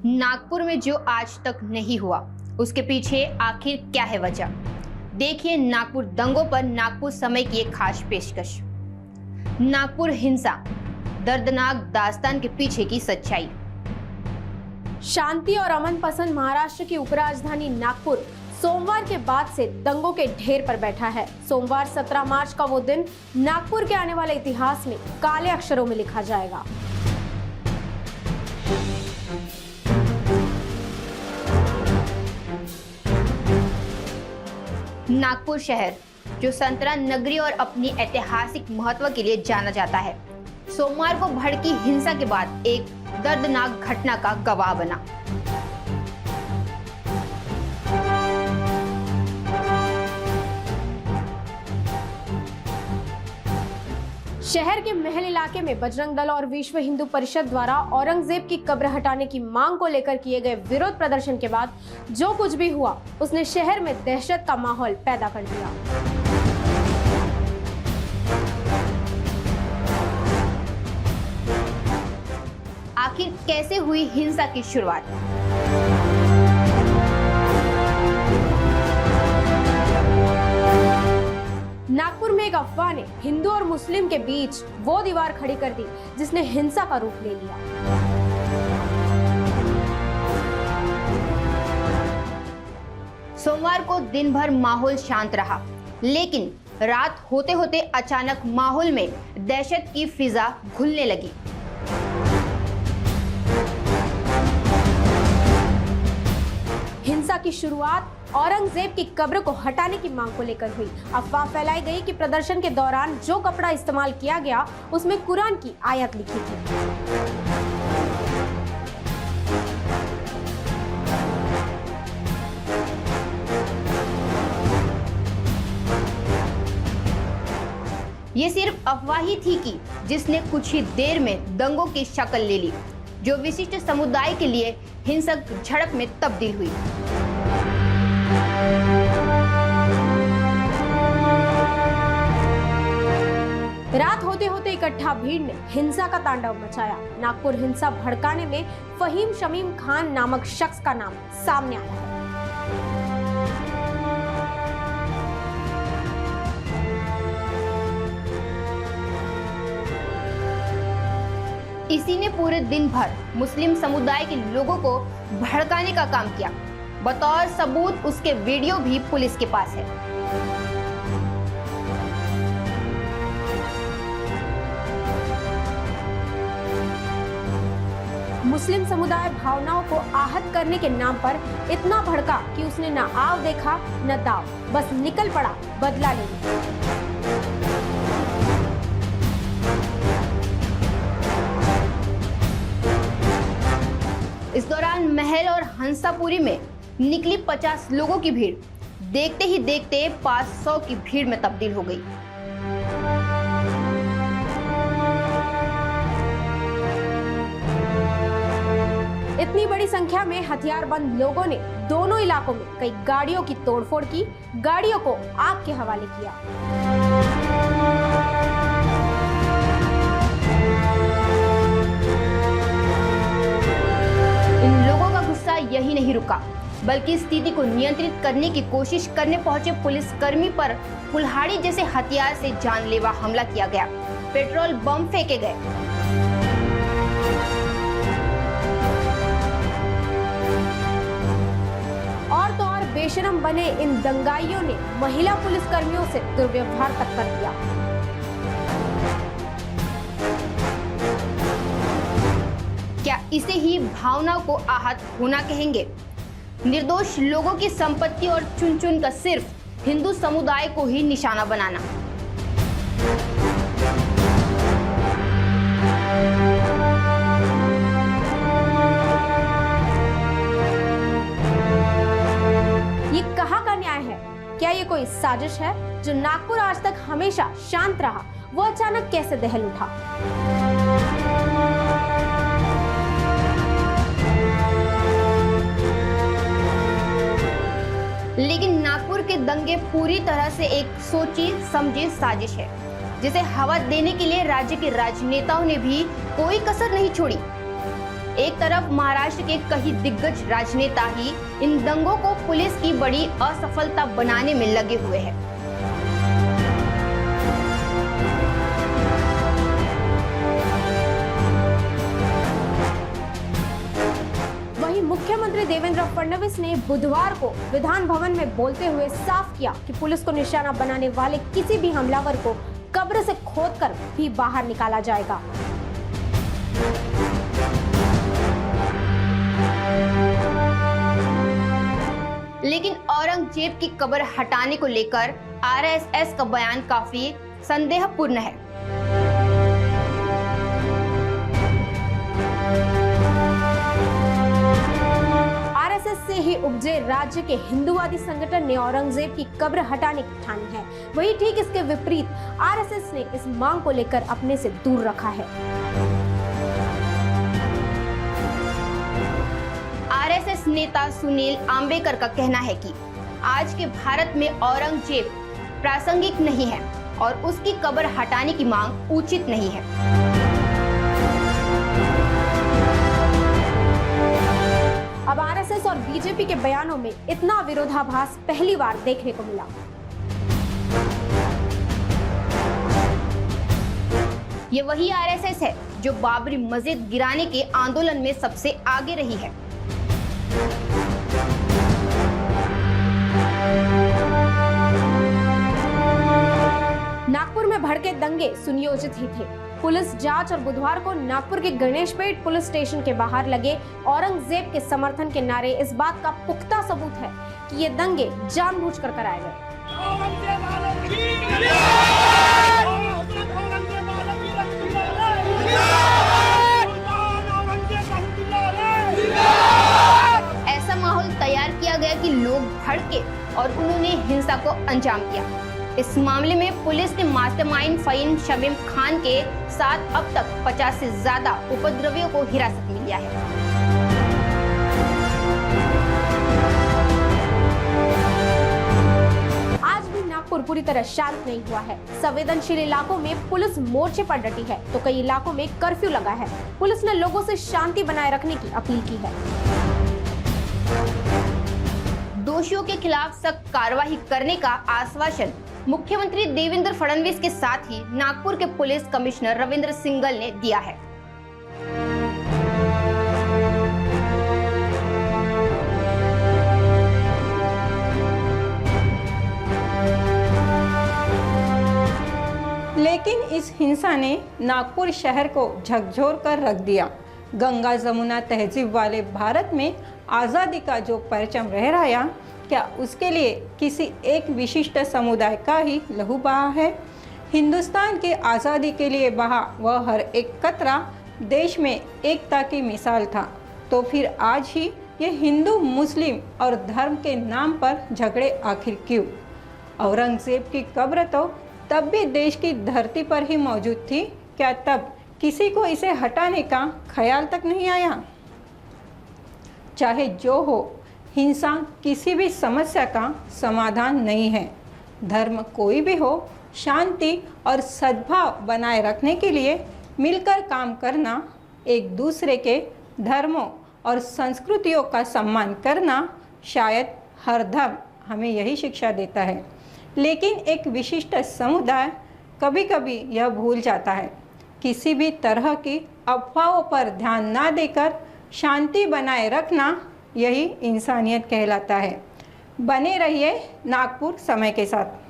नागपुर में जो आज तक नहीं हुआ, उसके पीछे आखिर क्या है वजह? देखिए नागपुर दंगों पर नागपुर समय की एक खास पेशकश। नागपुर हिंसा, दर्दनाक दास्तान के पीछे की सच्चाई। शांति और अमन पसंद महाराष्ट्र की उपराजधानी नागपुर सोमवार के बाद से दंगों के ढेर पर बैठा है। सोमवार 17 मार्च का वो दिन नागपुर के आने वाले इतिहास में काले अक्षरों में लिखा जाएगा। नागपुर शहर, जो संतरा नगरी और अपनी ऐतिहासिक महत्व के लिए जाना जाता है, सोमवार को भड़की हिंसा के बाद एक दर्दनाक घटना का गवाह बना। शहर के महल इलाके में बजरंग दल और विश्व हिंदू परिषद द्वारा औरंगजेब की कब्र हटाने की मांग को लेकर किए गए विरोध प्रदर्शन के बाद जो कुछ भी हुआ, उसने शहर में दहशत का माहौल पैदा कर दिया। आखिर कैसे हुई हिंसा की शुरुआत? नागपुर में एक अफवाह ने हिंदू और मुस्लिम के बीच वो दीवार खड़ी कर दी जिसने हिंसा का रूप ले लिया। सोमवार को दिन भर माहौल शांत रहा, लेकिन रात होते होते अचानक माहौल में दहशत की फिजा घुलने लगी। हिंसा की शुरुआत औरंगजेब की कब्र को हटाने की मांग को लेकर हुई। अफवाह फैलाई गई कि प्रदर्शन के दौरान जो कपड़ा इस्तेमाल किया गया उसमें कुरान की आयत लिखी थी। ये सिर्फ अफवाह ही थी कि जिसने कुछ ही देर में दंगों की शक्ल ले ली, जो विशिष्ट समुदाय के लिए हिंसक झड़प में तब्दील हुई। रात होते होते इकट्ठा भीड़ ने हिंसा का तांडव मचाया। नागपुर हिंसा भड़काने में फहीम शमीम खान नामक शख्स का नाम सामने आया है। इसी ने पूरे दिन भर मुस्लिम समुदाय के लोगों को भड़काने का काम किया। बतौर सबूत उसके वीडियो भी पुलिस के पास है। मुस्लिम समुदाय भावनाओं को आहत करने के नाम पर इतना भड़का कि उसने न आव देखा न दाव, बस निकल पड़ा बदला लेने। इस दौरान महल और हंसापुरी में निकली 50 लोगों की भीड़ देखते ही देखते 500 की भीड़ में तब्दील हो गई। इतनी बड़ी संख्या में हथियारबंद लोगों ने दोनों इलाकों में कई गाड़ियों की तोड़फोड़ की, गाड़ियों को आग के हवाले किया। इन लोगों का गुस्सा यही नहीं रुका, बल्कि स्थिति को नियंत्रित करने की कोशिश करने पहुंचे पुलिसकर्मी पर कुल्हाड़ी जैसे हथियार से जानलेवा हमला किया गया। पेट्रोल बम फेंके गए। और तो और बेशरम बने इन दंगाइयों ने महिला पुलिसकर्मियों से दुर्व्यवहार तक कर दिया। क्या इसे ही भावनाओं को आहत होना कहेंगे? निर्दोष लोगों की संपत्ति और चुन चुन कर सिर्फ हिंदू समुदाय को ही निशाना बनाना। ये कहाँ का न्याय है? क्या ये कोई साजिश है? जो नागपुर आज तक हमेशा शांत रहा, वो अचानक कैसे दहल उठा? लेकिन नागपुर के दंगे पूरी तरह से एक सोची समझी साजिश है, जिसे हवा देने के लिए राज्य के राजनेताओं ने भी कोई कसर नहीं छोड़ी। एक तरफ महाराष्ट्र के कई दिग्गज राजनेता ही इन दंगों को पुलिस की बड़ी असफलता बनाने में लगे हुए हैं। वहीं मुख्यमंत्री देवेंद्र फडणवीस ने बुधवार को विधान भवन में बोलते हुए साफ किया कि पुलिस को निशाना बनाने वाले किसी भी हमलावर को कब्र से खोदकर भी बाहर निकाला जाएगा। लेकिन औरंगजेब की कब्र हटाने को लेकर आरएसएस का बयान काफी संदेहपूर्ण है। आरएसएस से ही उपजे राज्य के हिंदुवादी संगठन ने औरंगजेब की कब्र हटाने की ठानी है। वहीं ठीक इसके विपरीत आरएसएस ने इस मांग को लेकर अपने से दूर रखा है। आरएसएस नेता सुनील आंबेकर का कहना है कि आज के भारत में औरंगजेब प्रासंगिक नहीं है और उसकी कब्र हटाने की मांग उचित नहीं है। अब आरएसएस और बीजेपी के बयानों में इतना विरोधाभास पहली बार देखने को मिला। ये वही आरएसएस है जो बाबरी मस्जिद गिराने के आंदोलन में सबसे आगे रही है। नागपुर में भड़के दंगे सुनियोजित ही थे। पुलिस जांच और बुधवार को नागपुर के गणेशपेट पुलिस स्टेशन के बाहर लगे औरंगजेब के समर्थन के नारे इस बात का पुख्ता सबूत है कि ये दंगे जानबूझकर कराए गए। ऐसा माहौल तैयार किया गया कि लोग भड़के और उन्होंने हिंसा को अंजाम दिया। इस मामले में पुलिस ने मास्टरमाइंड फहीम शमीम खान के साथ अब तक 50 से ज्यादा उपद्रवियों को हिरासत में लिया है। आज भी नागपुर पूरी तरह शांत नहीं हुआ है। संवेदनशील इलाकों में पुलिस मोर्चे पर डटी है तो कई इलाकों में कर्फ्यू लगा है। पुलिस ने लोगों से शांति बनाए रखने की अपील की है। दोषियों के खिलाफ सख्त कार्रवाई करने का आश्वासन मुख्यमंत्री देवेंद्र फडणवीस के साथ ही नागपुर के पुलिस कमिश्नर रविंद्र सिंगल ने दिया है। लेकिन इस हिंसा ने नागपुर शहर को झकझोर कर रख दिया। गंगा जमुना तहजीब वाले भारत में आज़ादी का जो परचम लहराया, क्या उसके लिए किसी एक विशिष्ट समुदाय का ही लहू बहा है? हिंदुस्तान के आज़ादी के लिए बहा वह हर एक कतरा देश में एकता की मिसाल था। तो फिर आज ही ये हिंदू मुस्लिम और धर्म के नाम पर झगड़े आखिर क्यों? औरंगजेब की कब्र तो तब भी देश की धरती पर ही मौजूद थी। क्या तब किसी को इसे हटाने का ख्याल तक नहीं आया? चाहे जो हो, हिंसा किसी भी समस्या का समाधान नहीं है। धर्म कोई भी हो, शांति और सद्भाव बनाए रखने के लिए मिलकर काम करना, एक दूसरे के धर्मों और संस्कृतियों का सम्मान करना, शायद हर धर्म हमें यही शिक्षा देता है। लेकिन एक विशिष्ट समुदाय कभी कभी यह भूल जाता है। किसी भी तरह की अफवाहों पर ध्यान ना देकर शांति बनाए रखना, यही इंसानियत कहलाता है। बने रहिए नागपुर समय के साथ।